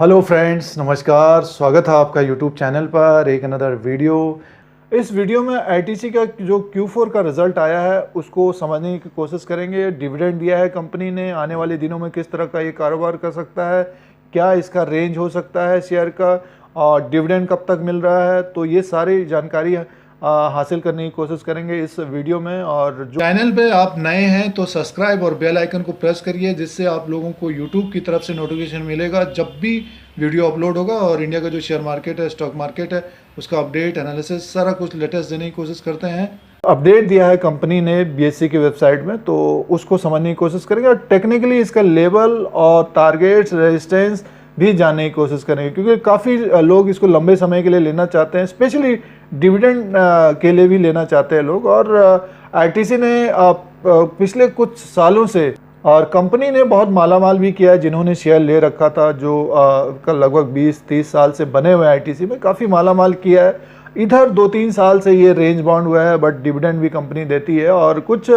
Hello friends, नमस्कार। स्वागत है आपका यूट्यूब चैनल पर एक अनदर वीडियो। इस वीडियो में आईटीसी का जो Q4 का रिज़ल्ट आया है उसको समझने की कोशिश करेंगे। डिविडेंड दिया है कंपनी ने, आने वाले दिनों में किस तरह का ये कारोबार कर सकता है, क्या इसका रेंज हो सकता है शेयर का, और डिविडेंड कब तक मिल रहा है। तो ये सारी जानकारी हासिल करने की कोशिश करेंगे इस वीडियो में। और जो चैनल पे आप नए हैं तो सब्सक्राइब और बेल आइकन को प्रेस करिए, जिससे आप लोगों को यूट्यूब की तरफ से नोटिफिकेशन मिलेगा जब भी वीडियो अपलोड होगा। और इंडिया का जो शेयर मार्केट है, स्टॉक मार्केट है, उसका अपडेट एनालिसिस सारा कुछ लेटेस्ट देने की कोशिश करते हैं। अपडेट दिया है कंपनी ने बीएसई की वेबसाइट में, तो उसको समझने की कोशिश करेंगे और टेक्निकली इसका लेवल और टारगेट्स, रेजिस्टेंस भी जानने की कोशिश करेंगे, क्योंकि काफ़ी लोग इसको लंबे समय के लिए लेना चाहते हैं, स्पेशली डिविडेंड के लिए भी लेना चाहते हैं लोग। और आईटीसी ने पिछले कुछ सालों से और कंपनी ने बहुत मालामाल भी किया है। जिन्होंने शेयर ले रखा था, जो का लगभग 20-30 साल से बने हुए आईटीसी में, काफ़ी मालामाल किया है। इधर 2-3 साल से ये रेंज बाउंड हुआ है, बट डिविडेंड भी कंपनी देती है और कुछ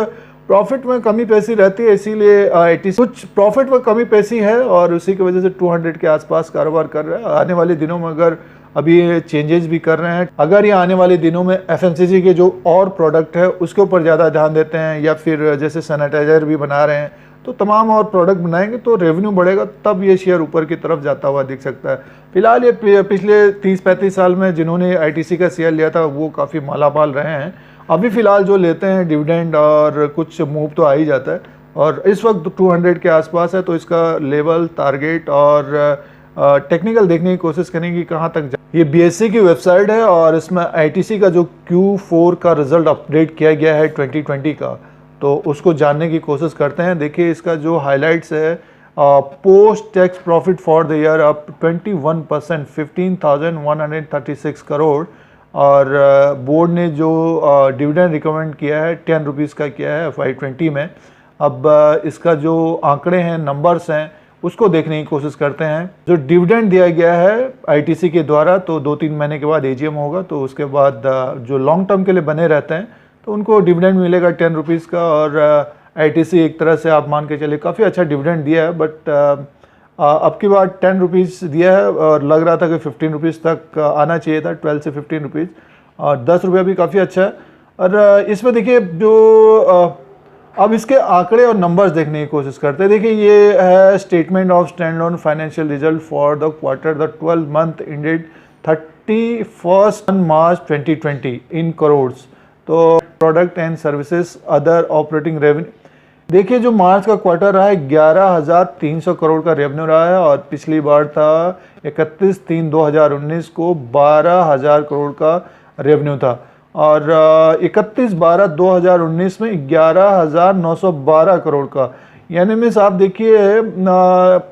प्रॉफिट में कमी पेशी रहती है, इसीलिए आईटीसी कुछ प्रॉफिट में कमी पेशी है और उसी की वजह से 200 के आसपास कारोबार कर रहा है। आने वाले दिनों में अगर अभी ये चेंजेस भी कर रहे हैं, अगर ये आने वाले दिनों में एफएमसीजी के जो और प्रोडक्ट है उसके ऊपर ज़्यादा ध्यान देते हैं, या फिर जैसे सैनिटाइजर भी बना रहे हैं, तो तमाम और प्रोडक्ट बनाएंगे तो रेवेन्यू बढ़ेगा, तब ये शेयर ऊपर की तरफ जाता हुआ दिख सकता है। फिलहाल ये पिछले 30-35 साल में जिन्होंने आईटीसी का शेयर लिया था वो काफ़ी मालामाल रहे हैं। अभी फ़िलहाल जो लेते हैं डिविडेंड और कुछ मूव तो आ ही जाता है, और इस वक्त 200 के आसपास है, तो इसका लेवल, टारगेट और टेक्निकल देखने की कोशिश करेंगे कि कहाँ तक ये बीएसई की वेबसाइट है और इसमें आईटीसी का जो Q4 का रिजल्ट अपडेट किया गया है 2020 का, तो उसको जानने की कोशिश करते हैं। देखिए इसका जो हाइलाइट्स है, post tax profit for the year up 21%, 15,136 crore. और बोर्ड ने जो डिविडेंड रिकमेंड किया है 10 रुपीज़ का किया है FY20 में। अब इसका जो आंकड़े हैं, नंबर्स हैं, उसको देखने की कोशिश करते हैं। जो डिविडेंड दिया गया है आईटीसी के द्वारा, तो 2-3 महीने के बाद एजीएम होगा, तो उसके बाद जो लॉन्ग टर्म के लिए बने रहते हैं तो उनको डिविडेंड मिलेगा 10 रुपीज़ का। और आईटीसी एक तरह से आप मान के चलिए काफ़ी अच्छा डिविडेंड दिया है, बट अब की बार 10 रुपीज़ दिया है और लग रहा था कि 15 रुपीज़ तक आना चाहिए था, 12 से 15 रुपीज़, और 10 रुपया भी काफ़ी अच्छा है। और इसमें देखिए जो अब इसके आंकड़े और नंबर्स देखने की कोशिश करते हैं। देखिए ये है statement of stand on financial result for the quarter the 12 month ended 31 मार्च 2020 इन करोड्स। तो product and services other operating revenue, देखिए जो मार्च का क्वार्टर रहा है 11,300 करोड़ का रेवेन्यू रहा है, और पिछली बार था 31/3/2019 को 12,000 करोड़ का रेवेन्यू था, और 31/12/2019 में 11,912 करोड़ का। यानी मिस आप देखिए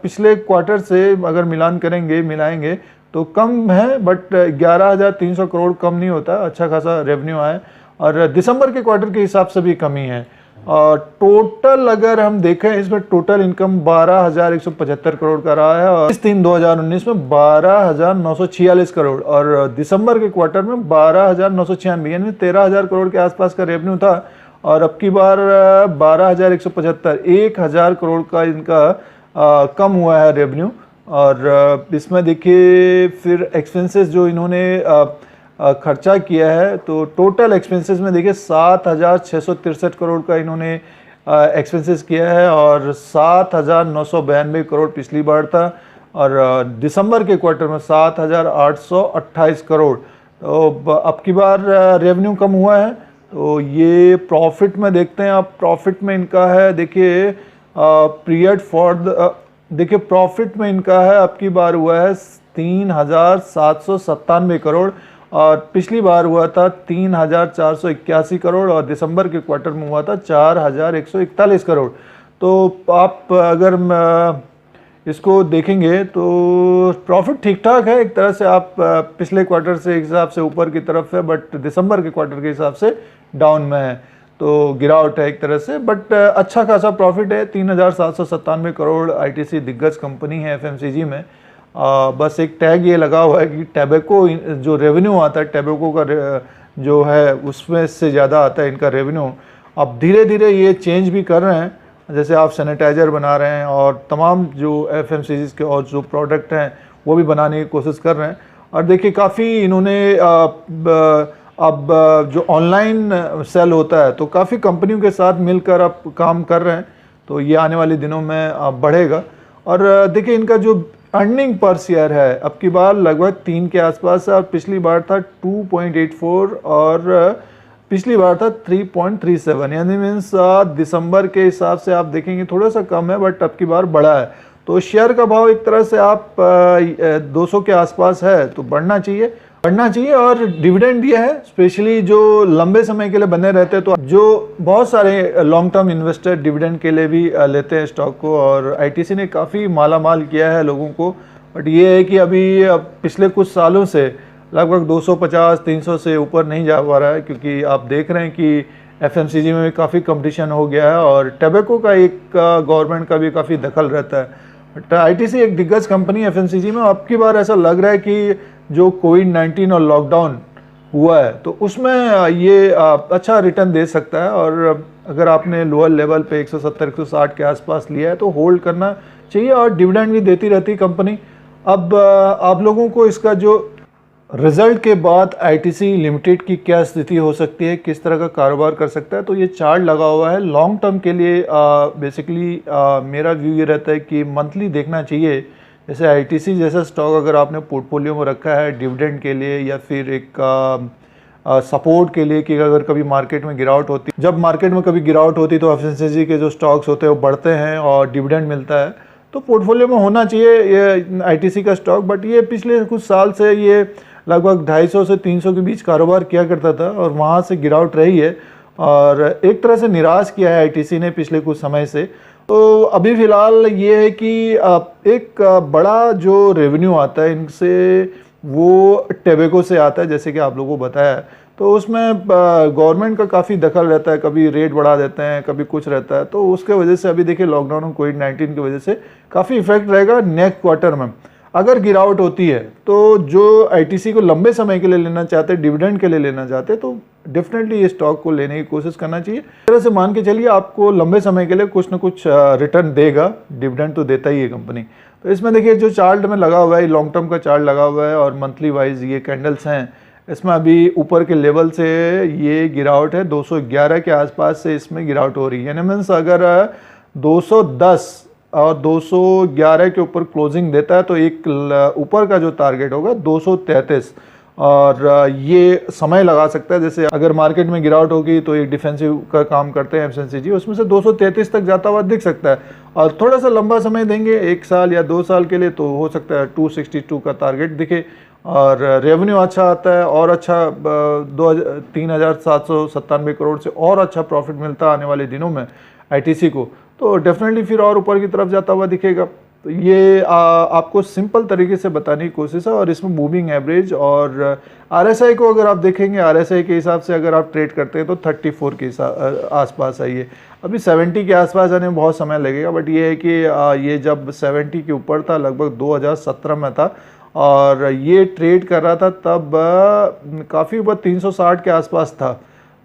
पिछले क्वार्टर से अगर मिलाएंगे तो कम है, बट 11,300 करोड़ कम नहीं होता, अच्छा खासा रेवेन्यू है। और दिसंबर के क्वार्टर के हिसाब से भी कमी है। और टोटल अगर हम देखें, इसमें टोटल इनकम 12,175 करोड़ का रहा है, और 3/2019 में 12,946 करोड़, और दिसंबर के क्वार्टर में 12,996, यानी 13,000 करोड़ के आसपास का रेवेन्यू था। और अब की बार 12,175, 1,000 करोड़ का इनका कम हुआ है रेवेन्यू। और इसमें देखिए फिर एक्सपेंसेस जो इन्होंने खर्चा किया है, तो टोटल एक्सपेंसेस में देखिए 7,663 करोड़ का इन्होंने एक्सपेंसेस किया है, और 7,992 करोड़ पिछली बार था, और दिसंबर के क्वार्टर में 7,828 करोड़। तो अब की बार रेवेन्यू कम हुआ है। तो ये प्रॉफिट में देखते हैं आप, प्रॉफिट में इनका है देखिए पीरियड फॉर द, देखिए प्रॉफिट में इनका है अब की बार हुआ है 3,797 करोड़, और पिछली बार हुआ था 3,481 करोड़, और दिसंबर के क्वार्टर में हुआ था 4,141 करोड़। तो आप अगर इसको देखेंगे तो प्रॉफिट ठीक ठाक है एक तरह से, आप पिछले क्वार्टर से हिसाब से ऊपर की तरफ है, बट दिसंबर के क्वार्टर के हिसाब से डाउन में है, तो गिरावट है एक तरह से, बट अच्छा खासा प्रॉफिट है। 3,797 करोड़। आईटीसी दिग्गज कंपनी है एफएमसीजी में। बस एक टैग ये लगा हुआ है कि टैबेको जो रेवेन्यू आता है, टैबेको का जो है उसमें से ज़्यादा आता है इनका रेवेन्यू। अब धीरे धीरे ये चेंज भी कर रहे हैं, जैसे आप सैनिटाइज़र बना रहे हैं और तमाम जो एफएमसीजी के और जो प्रोडक्ट हैं वो भी बनाने की कोशिश कर रहे हैं। और देखिए काफ़ी इन्होंने अब जो ऑनलाइन सेल होता है तो काफ़ी कंपनियों के साथ मिलकर अब काम कर रहे हैं, तो ये आने वाले दिनों में बढ़ेगा। और देखिए इनका जो अर्निंग पर शेयर है अब की बार लगभग 3 के आसपास है, और पिछली बार था 2.84 और पिछली बार था 3.37, यानी मीन्स दिसंबर के हिसाब से आप देखेंगे थोड़ा सा कम है, बट अब की बार बढ़ा है। तो शेयर का भाव एक तरह से आप 200 के आसपास है, तो बढ़ना चाहिए। और डिविडेंड दिया है, स्पेशली जो लंबे समय के लिए बने रहते हैं, तो जो बहुत सारे लॉन्ग टर्म इन्वेस्टर डिविडेंड के लिए भी लेते हैं स्टॉक को, और आईटीसी ने काफ़ी माला माल किया है लोगों को। बट ये है कि अभी पिछले कुछ सालों से लगभग 250-300 से ऊपर नहीं जा पा रहा है, क्योंकि आप देख रहे हैं कि एफएमसीजी में भी काफ़ी कंपटीशन हो गया है, और टैबेको का एक गवर्नमेंट का भी काफ़ी दखल रहता है। बट आईटीसी एक दिग्गज कंपनी एफएमसीजी में, अब की बार ऐसा लग रहा है कि जो कोविड-19 और लॉकडाउन हुआ है तो उसमें ये अच्छा रिटर्न दे सकता है। और अगर आपने लोअर लेवल पे 170-160 के आसपास लिया है तो होल्ड करना चाहिए, और डिविडेंड भी देती रहती कंपनी। अब आप लोगों को इसका जो रिजल्ट के बाद आईटीसी लिमिटेड की क्या स्थिति हो सकती है, किस तरह का कारोबार कर सकता है, तो ये चार्ट लगा हुआ है लॉन्ग टर्म के लिए। बेसिकली मेरा व्यू ये रहता है कि मंथली देखना चाहिए। जैसे आईटीसी जैसा स्टॉक अगर आपने पोर्टफोलियो में रखा है डिविडेंड के लिए या फिर एक सपोर्ट के लिए, कि अगर कभी मार्केट में गिरावट होती, जब मार्केट में कभी गिरावट होती तो एफएमसीजी के जो स्टॉक्स होते हैं वो बढ़ते हैं और डिविडेंड मिलता है, तो पोर्टफोलियो में होना चाहिए ये आईटीसी का स्टॉक। बट ये पिछले कुछ साल से ये लगभग 250 से 300 के बीच कारोबार किया करता था, और वहाँ से गिरावट रही है, और एक तरह से निराश किया है आईटीसी ने पिछले कुछ समय से। तो अभी फ़िलहाल ये है कि एक बड़ा जो रेवेन्यू आता है इनसे वो टैबेको से आता है, जैसे कि आप लोगों को बताया है। तो उसमें गवर्नमेंट का काफ़ी दखल रहता है, कभी रेट बढ़ा देते हैं, कभी कुछ रहता है, तो उसके वजह से अभी देखिए लॉकडाउन और कोविड-19 की वजह से काफ़ी इफेक्ट रहेगा नेक्स्ट क्वार्टर में। अगर गिरावट होती है तो जो आईटीसी को लंबे समय के लिए लेना चाहते हैं, डिविडेंड के लिए लेना चाहते हैं, तो डेफिनेटली ये स्टॉक को लेने की कोशिश करना चाहिए। इस तरह से मान के चलिए आपको लंबे समय के लिए कुछ ना कुछ रिटर्न देगा, डिविडेंड तो देता ही है कंपनी। तो इसमें देखिए जो चार्ट में लगा हुआ है, लॉन्ग टर्म का चार्ट लगा हुआ है, और मंथली वाइज ये कैंडल्स हैं। इसमें अभी ऊपर के लेवल से ये गिरावट है 211 के आसपास से इसमें गिरावट हो रही है, यानी मीन्स अगर 210 और 211 के ऊपर क्लोजिंग देता है तो एक ऊपर का जो टारगेट होगा 233, और ये समय लगा सकता है। जैसे अगर मार्केट में गिरावट होगी तो एक डिफेंसिव का काम करते हैं एफएमसीजी, उसमें से 233 तक जाता हुआ दिख सकता है, और थोड़ा सा लंबा समय देंगे 1 साल या 2 साल के लिए तो हो सकता है 262 का टारगेट दिखे, और रेवेन्यू अच्छा आता है, और अच्छा 3,797 करोड़ से और अच्छा प्रॉफिट मिलता है आने वाले दिनों में आईटीसी को, तो डेफिनेटली फिर और ऊपर की तरफ जाता हुआ दिखेगा। तो ये आपको सिंपल तरीके से बताने की कोशिश है, और इसमें मूविंग एवरेज और आरएसआई को अगर आप देखेंगे, आरएसआई के हिसाब से अगर आप ट्रेड करते हैं तो 34 के आसपास है ये। अभी 70 के आसपास आने में बहुत समय लगेगा, बट ये है कि ये जब 70 के ऊपर था लगभग 2017 में था, और ये ट्रेड कर रहा था तब काफ़ी ऊपर 360 के आसपास था,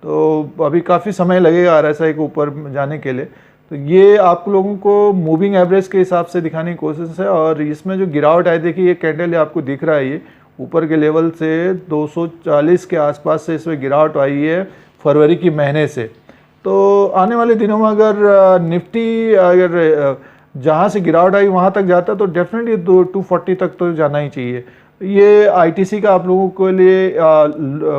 तो अभी काफ़ी समय लगेगा आरएसआई के ऊपर जाने के लिए। तो ये आप लोगों को मूविंग एवरेज के हिसाब से दिखाने की कोशिश है, और इसमें जो गिरावट आई देखिए ये कैंडल आपको दिख रहा है, ये ऊपर के लेवल से 240 के आसपास से इसमें गिरावट आई है फरवरी की महीने से। तो आने वाले दिनों में अगर निफ्टी अगर जहाँ से गिरावट आई वहाँ तक जाता है तो डेफिनेटली 240 तक तो जाना ही चाहिए। ये आईटीसी का आप लोगों के लिए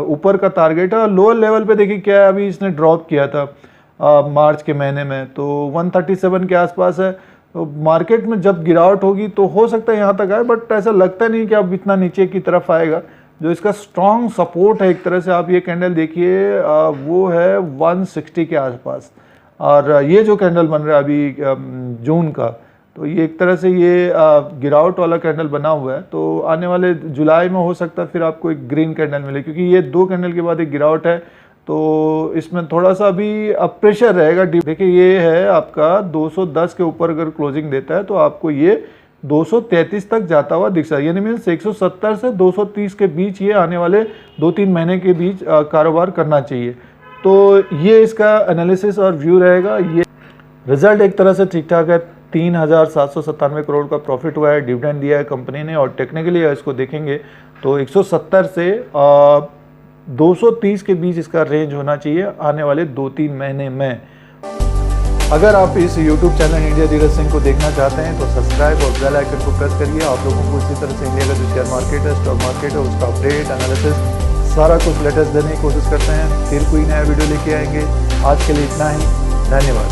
ऊपर का टारगेट है। लोअर लेवल पे देखिए क्या है, अभी इसने ड्रॉप किया था मार्च के महीने में, तो 137 के आसपास है। तो मार्केट में जब गिरावट होगी तो हो सकता है यहाँ तक आए, बट ऐसा लगता नहीं कि अब इतना नीचे की तरफ आएगा। जो इसका स्ट्रॉन्ग सपोर्ट है एक तरह से आप ये कैंडल देखिए वो है 160 के आसपास, और ये जो कैंडल बन रहा है अभी जून का, तो ये एक तरह से ये गिरावट वाला कैंडल बना हुआ है। तो आने वाले जुलाई में हो सकता है फिर आपको एक ग्रीन कैंडल मिले, क्योंकि ये 2 कैंडल के बाद एक गिरावट है, तो इसमें थोड़ा सा अभी प्रेशर रहेगा। देखिए ये है आपका 210 के ऊपर अगर क्लोजिंग देता है तो आपको ये 233 तक जाता हुआ दिख सकता है, यानी मीन्स 170 से 230 के बीच ये आने वाले 2-3 महीने के बीच कारोबार करना चाहिए। तो ये इसका एनालिसिस और व्यू रहेगा। ये रिजल्ट एक तरह से ठीक ठाक है, 3,797 करोड़ का प्रॉफिट हुआ है, डिविडेंड दिया है कंपनी ने। और टेक्निकली इसको देखेंगे तो 170 से 230 के बीच इसका रेंज होना चाहिए आने वाले 2-3 महीने में। अगर आप इस YouTube channel India Dheeraj Singh को देखना चाहते हैं तो सब्सक्राइब और बेल आइकन को प्रेस करिए। आप लोगों को इसी तरह से इंडिया का जो शेयर मार्केट है, स्टॉक मार्केट है, उसका अपडेट, एनालिसिस सारा कुछ लेटेस्ट देने की कोशिश करते हैं। फिर कोई नया वीडियो लेके आएंगे। आज के लिए इतना ही, धन्यवाद।